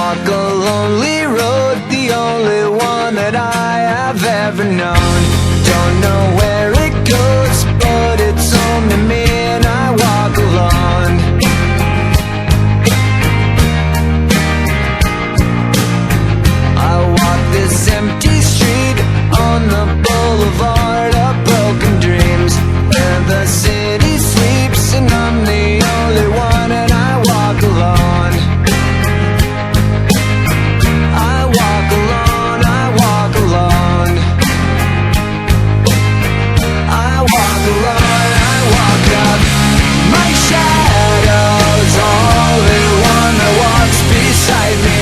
walk a lonely road, the only one that I have ever known. Don't know where it goes, but it's home to me and I walk alone. I walk this empty street on the boulevard of broken dreams, where the city sleeps and I'm the only one and I walk alone. I walk alone, I walk alone. I walk alone, I walk up my shadow's only one that walks beside me.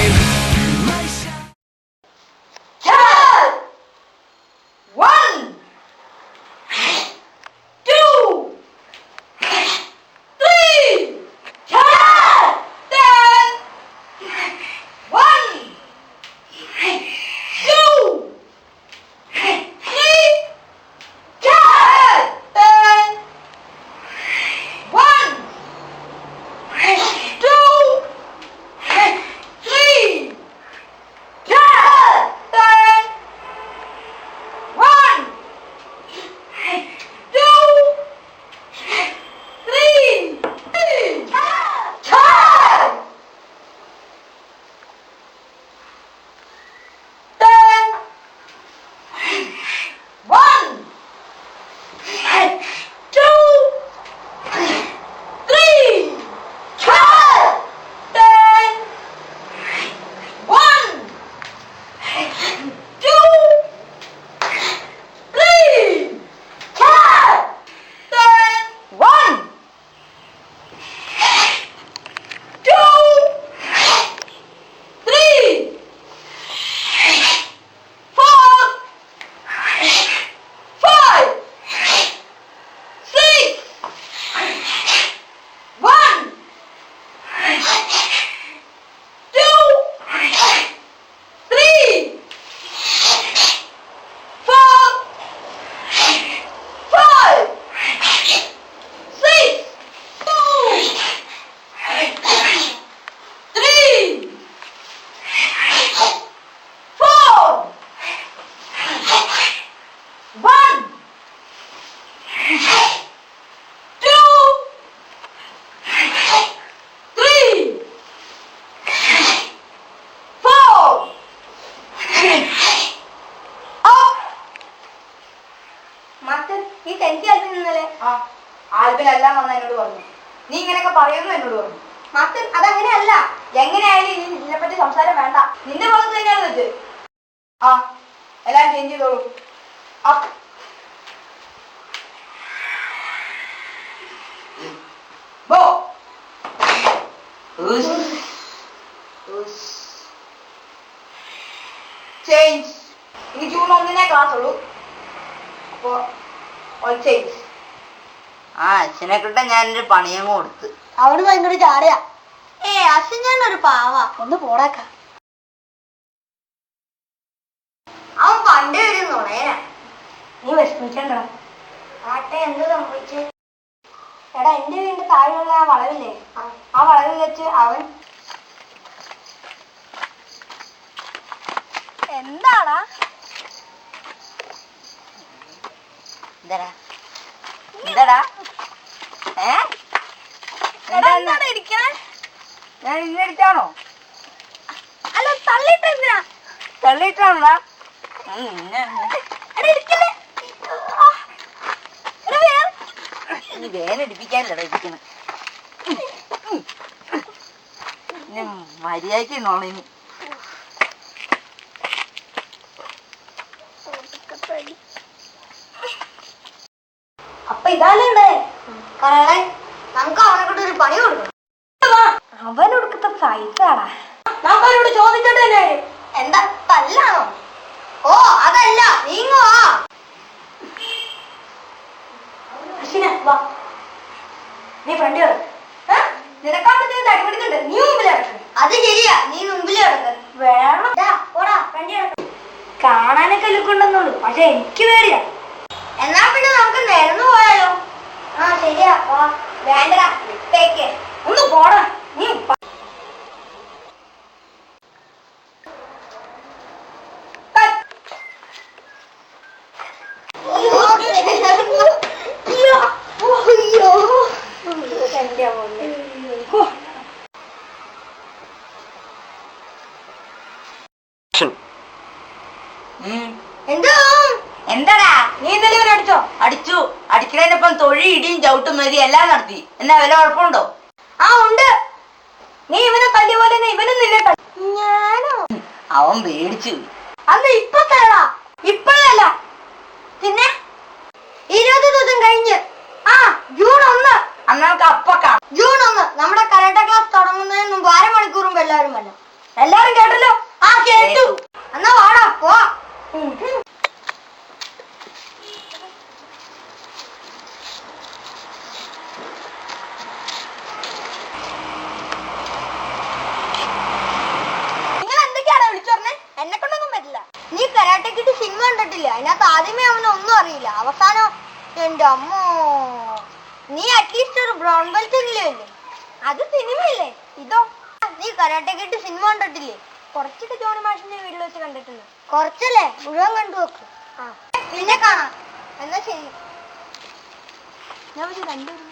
ആൽബിനെല്ലാം വന്ന് എന്നോട് പറഞ്ഞു, നീ ഇങ്ങനെയൊക്കെ പറയുന്നു എന്നോട് പറഞ്ഞു. മത്തൻ അതങ്ങനെയല്ല, എങ്ങനെയായാലും ഇനി ഇതിനെപ്പറ്റി സംസാരം വേണ്ട, നിന്റെ ഭാഗത്ത് തന്നെയാണ് വെച്ച്. ആ എല്ലാം ചേഞ്ച് ചെയ്തോളൂ. ചേഞ്ച്. ഇനി ജൂൺ 1 ക്ലാസ് ഉള്ളൂ. അപ്പോ ഓൾ ചേഞ്ച്. ആ അച്ഛനെ കിട്ട ഞാനൊരു പണിയും കൊടുത്ത്. അവന് ഭയങ്കര ചാടയാ. അച്ഛൻ ഞാനൊരു പാവ. ഒന്ന് പോടാക്ക. അവൻ പണ്ടേ ഒരു നുണയനാ. നീ വിഷമിക്കണ്ട. ആട്ടെ എന്ത് സംഭവിച്ചേ? എടാ എന്റെ വീടിന്റെ താഴെയുള്ള ആ വളവില്ലേ, ആ വളവിൽ വെച്ച് അവൻ എന്താടാ എന്താടാ എന്താടാ എന്താണ് ഇരിക്കണേ? ഞാൻ ഇന്നടിച്ചാണോ? അല്ല തള്ളിട്ട് എന്തിനാ? തള്ളിയിട്ടാണോടാ? ഇനി വേനടിപ്പിക്കാനല്ലടാ ഇരിക്കണം. മര്യാദയ്ക്ക് നോണം ഇനി. അപ്പൊ ഇതാണേ കരളെ, നമുക്ക് അവനെ കൊണ്ട് ഒരു പണി കൊടുക്കണം. അവനൊടുക്കത്തെ സൈസാടാ. നമുക്ക് അവനോട് ചോദിച്ചിട്ട് തന്നെ. എന്താ തല്ലാണോ? ഓ അതല്ല, നീങ്ങുവാ. നീ ഫ്രണ്ട് നിനക്കാവുമ്പോ അടിപിടിക്കണ്ട്. നീ മുമ്പിൽ കിടക്കും. അത് ശരിയാ, നീ മുമ്പിൽ കിടക്കും. വേണം കാണാനൊക്കെ ലുക്കുണ്ടെന്നുള്ളൂ, പക്ഷെ എനിക്ക് പേടിയാ. എന്നാ പിന്നെ നമുക്ക് നിരന്നു പോയാലോ? ആ ശരിയാ, വേണ്ടടാ, ഒന്ന് പോടാ. നീ എന്താടാ നീ ഇന്നലെ ഇവനെ അടിച്ചോ? അടിച്ചു. അടിക്കണതിനൊപ്പം തൊഴി ഇടിയും ചവിട്ടും മതി എല്ലാം നടത്തി. എന്നാ വല്ല കുഴപ്പമുണ്ടോ? ആ ഉണ്ട്. നീ ഇവനെ തല്ലിയ പോലെ ഇവനും നിന്നെ ഞാനോ? അവൻ പേടിച്ചു. അന്ന് ഇപ്പൊ തരടാ, ഇപ്പോഴല്ല. പിന്നെ 20 ദിവസം കഴിഞ്ഞ് ജൂൺ 1 അന്നൊക്കെ അപ്പൊക്ക ജൂൺ 1 നമ്മുടെ കരാട്ട ക്ലാസ് തുടങ്ങുന്നതിന് മുമ്പ് 1/2 മണിക്കൂർ മുമ്പ് എല്ലാവരും വന്നു. എല്ലാരും കേട്ടല്ലോ? ആ കേട്ടു. എന്നാ വാടാ പോ. നിങ്ങൾ എന്തൊക്കെയാണ് വിളിച്ചു പറഞ്ഞേ? എന്നെ കൊണ്ടൊന്നും പറ്റില്ല. നീ കരാട്ടെ കിഡ് സിനിമ കണ്ടിട്ടില്ല? അതിനകത്ത് ആദ്യമേ അവനൊന്നും അറിയില്ല, അവസാനം എന്റെ അമ്മോ. നീ അറ്റ്ലീസ്റ്റ് ഒരു ബ്രൗൺ ബെൽറ്റ് എങ്കിലും ഇല്ലേ? അത് സിനിമയില്ലേ? ഇതോ നീ കരാട്ടെ കിഡ് സിനിമ കണ്ടിട്ടില്ലേ? കുറച്ചൊക്കെ ജോണി മാഷിന്റെ വീട്ടിൽ വെച്ച് കണ്ടിട്ടുണ്ട്. കുറച്ചല്ലേ, മുഴുവൻ കണ്ടു നോക്ക്. പിന്നെ കാണാം. എന്നാ ശരി. ഞാൻ പക്ഷെ കണ്ടുവരുന്നു.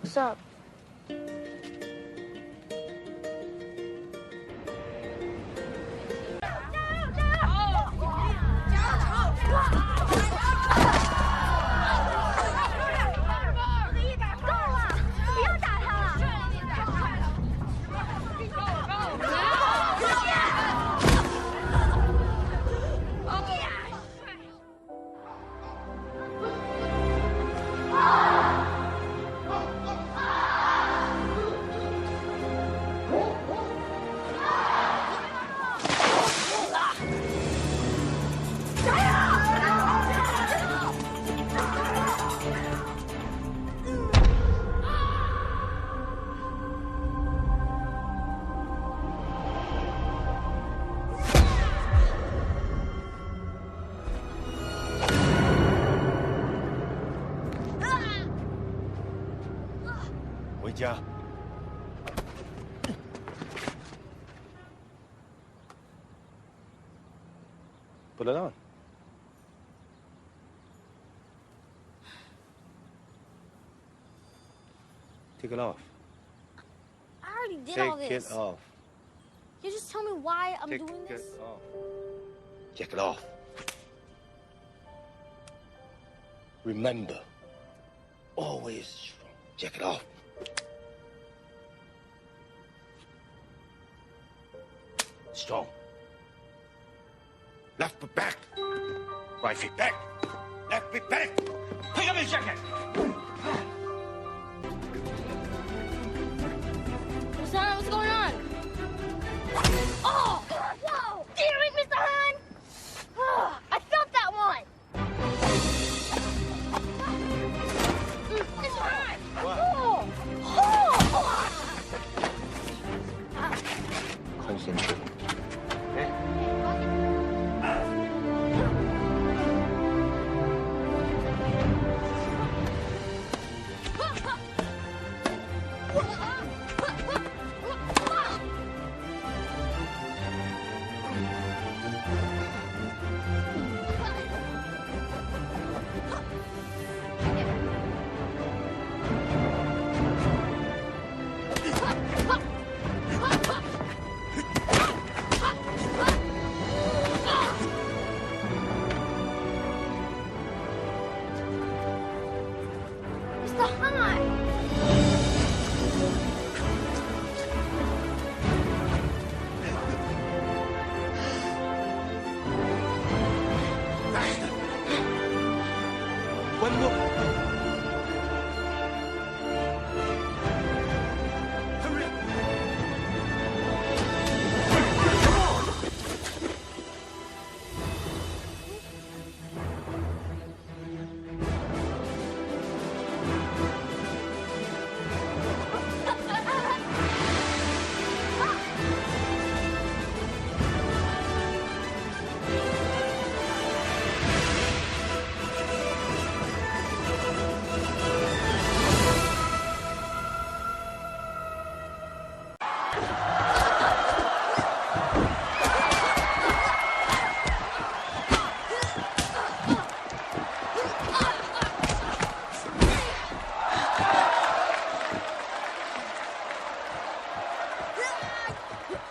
What's up? Put it on. Take it off. I already did all Take this. it off. You just tell me why I'm Take doing this? it off. Take it off. Remember, always strong. Check it off. Strong. Left foot back. Right feet back. Left feet back. Pick up your jacket. What's going on? Oh! Whoa! Damn it, Mr. Han! I felt that one! Mr. Han! What? Concentrate. Okay?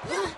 Yeah!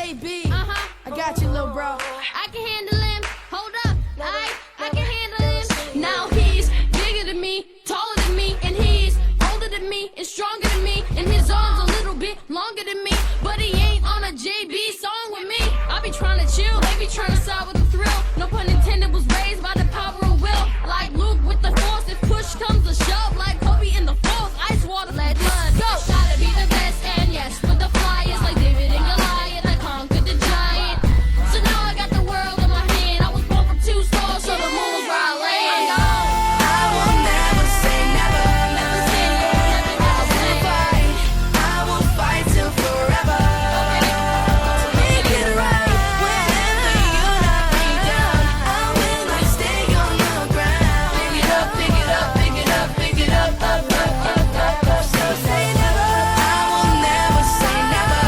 JB. I got you, little bro. I can handle him. Hold up. I can handle him. Now he's bigger than me, taller than me, and he's older than me and stronger than me, and his arms a little bit longer than me, but he ain't on a JB song with me. I be trying to chill, they be trying to side with the thrill. No pun intended, was raised by the power of will. Like Luke with the force, if push comes to shove, like Kobe in the fourth, ice water, let blood go. Gotta be the best, and yes, with the flyers, like David and Goliath, I conquered the giant. So now I got the world in my hand. I was born from 2 stars, so the moon was where I land. I will never say never. Never say never, never say. I will fight till forever. To make it right. Whenever you knock me down, I will not stay on the ground. Pick it up, pick it up, pick it up, pick it up, up, up, up, up, up. So say never. I will never say never.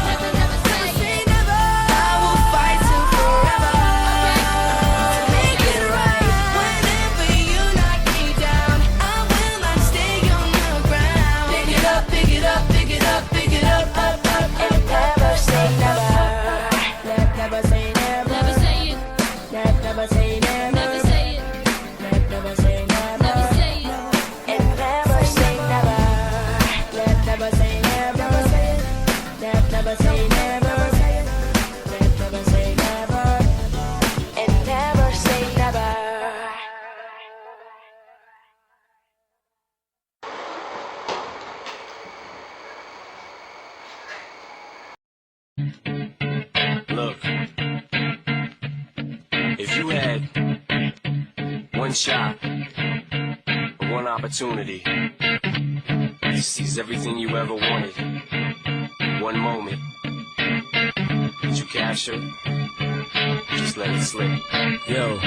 Never, never say. Say never. I will fight till forever. To make it right. Whenever you knock me down, I will not stay on the ground. Pick it up, pick it up, pick it up, pick it up, up, up, up. Never say never. Never say never. Never say it. Never say never. Never say it. Never say never. Never say it. And never say never. Never say never. Never say it. Never say never. Never say never. And never say never. Look, if you had one shot, one opportunity to seize everything you ever wanted, one moment, did you capture? Just let it slip. Yo.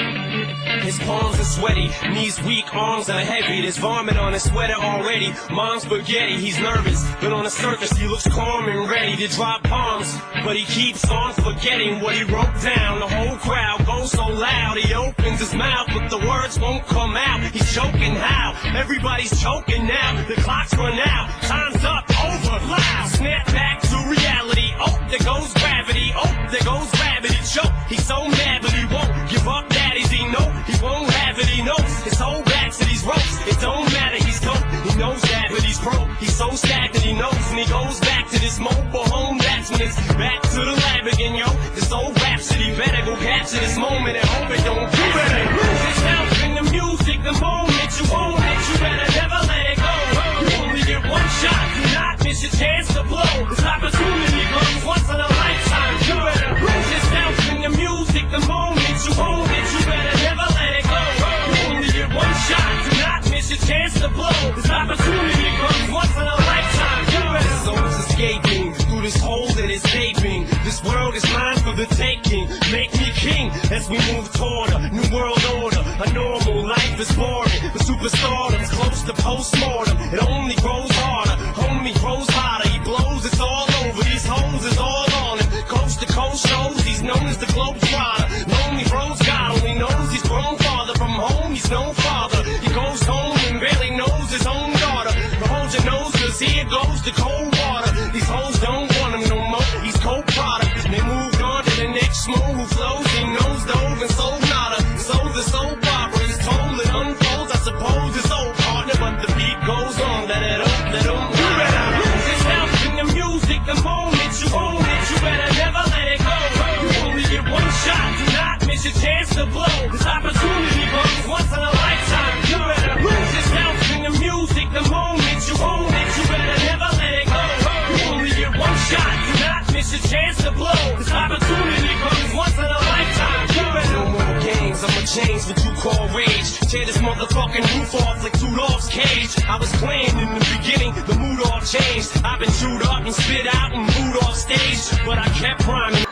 His palms are sweaty, knees weak, arms are heavy. There's vomit on his sweater already. Mom's spaghetti, he's nervous, but on the surface he looks calm and ready to drop bombs. But he keeps on forgetting what he wrote down. The whole crowd goes so loud, he opens his mouth, but the words won't come out. He's choking how? Everybody's choking now. The clock's run out, time's up, over, loud. Snap back to reality. Oh, there goes gravity. Oh, there goes gravity. Choke. He's so mad, but he won't give up. Daddies, he know he won't have it. He knows his whole back to these ropes. It don't matter, he's dope. He knows that, but he's broke. He's so stagnant, he knows, and he goes back to this mobile home. That's when it's back to the lab again, yo. This old rhapsody better go capture this moment and hope it don't do it. Lose yourself in the music, the moment you own it. You better never let it go. You only get one shot, do not miss your chance to blow. This opportunity comes once in a lifetime. You better lose yourself in the music, the moment you own it. You better never let it go. You only get one shot, do not miss your chance to blow. This opportunity comes once in a lifetime. You better. Souls escaping through this hole that is gaping. This world is mine for the taking. Make me king as we move toward a new world order. A normal life is boring, but superstardom's close to postmortem. It only grows harder, homie grows hotter. He blows, it's all over. These hoes is all on him. Coast to coast shows, he's known as the Globetrotter. Lonely Rose God only knows he's grown farther from home. He's no father. He goes home and barely knows his own daughter. But hold your nose, cause here goes the cold water. These hoes don't want him no more. He's co-product. They moved on to the next schmo who flows. He knows dove and sold nada. So the soap opera is told, it unfolds. I suppose it's old partner, but the beat goes on. Let it up, let him. You better lose yourself in the music, the moment you own it. You better never let it go. You only get one shot, do not miss your chance to blow. This opportunity comes once in a lifetime. You better lose yourself in the music, the moment you own it. You better never let it go. You only get one shot, do not miss your chance to blow. This opportunity comes once in a lifetime. You better. No more games, I'ma change what you call rage. Tear this motherfucking roof off like Rudolph's cage. I was playing in the beginning, the mood all changed. I've been chewed up and spit out and booed off stage, but I kept rhyming.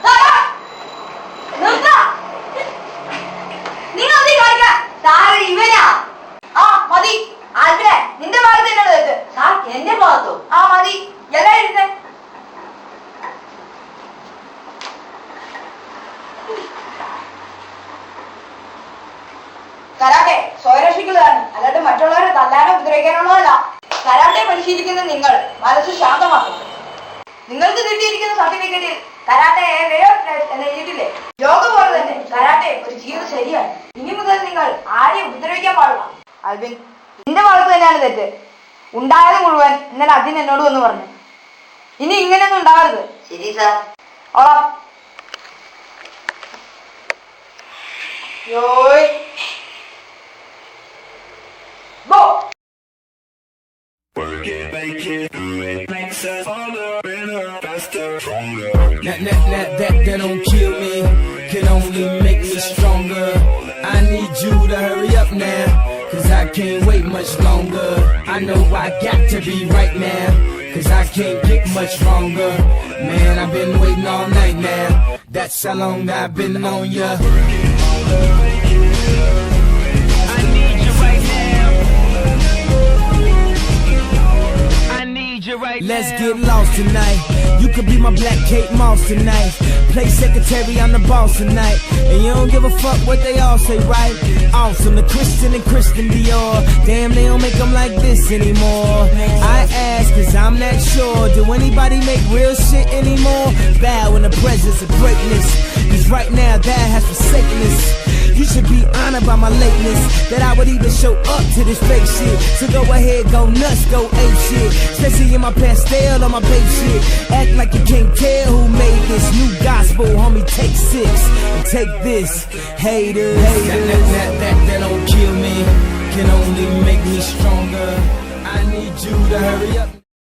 നിങ്ങൾ നീ കളിക്കാൻ sir ഇവനാ. ആ മതി ആൽബിനെ, നിന്റെ ഭാഗത്ത് തന്നെയാണ് തെറ്റ്. സാർ എന്റെ ഭാഗത്തോ? ആ മതി, എല്ലാരും ഇരുന്നേ. കരാട്ടെ സ്വയരക്ഷിക്കുന്നതാണ്, അല്ലാതെ മറ്റുള്ളവരെ തല്ലാനോ ഉപദ്രവിക്കാനുള്ളതല്ല. കരാട്ടെ പരിശീലിക്കുന്ന നിങ്ങൾ മനസ്സ് ശാന്തമാക്കും. നിങ്ങൾക്ക് കിട്ടിയിരിക്കുന്ന സർട്ടിഫിക്കറ്റ് കരാട്ടെ എന്ന് എഴുതിയിട്ടില്ലേ? യോഗ പോലെ തന്നെ കരാട്ടെ ഒരു ജീവിത ശരിയാണ്. ഇനി മുതൽ നിങ്ങൾ ആരെയും ഉപദ്രവിക്കാൻ പാടില്ല. ആൽബിൻ, നിന്റെ ഭാഗത്ത് തന്നെയാണ് തെറ്റ്. ഉണ്ടായത് മുഴുവൻ ഇന്നലെ അജിൻ എന്നോട് വന്ന് പറഞ്ഞു. ഇനി ഇങ്ങനെയൊന്നും ഉണ്ടാകരുത്. ശരി സാർ. ഓളാം. യോയ്. ബോ. Work it, make it, do it, makes us stronger, better, faster, stronger. That don't kill me, can only make me stronger. I need you to hurry up now, cause I can't wait much longer. I know I got to be right now, cause I can't get much stronger. Man, I've been waiting all night now, that's how long I've been on ya. I need you right now. I need you right now. Let's get lost tonight. You could be my black Kate Moss tonight. Play secretary, I'm the boss tonight. And you don't give a fuck what they all say, right? Awesome, the Christian and Christian Dior. Damn, they don't make them like this anymore. I ask, cause I'm not sure. Do anybody make real shit anymore? Bow in the presence of greatness. Cause right now, that has forsaken us. You should be honored by my lateness, that I would even show up to this fake shit. So go ahead, go nuts, go ape shit. Especially in my pastel on my babe shit. Act like you can't tell who made this new gospel, homie. Take 6 and take this, haters. That don't kill me, can only make me stronger. I need you to hurry up.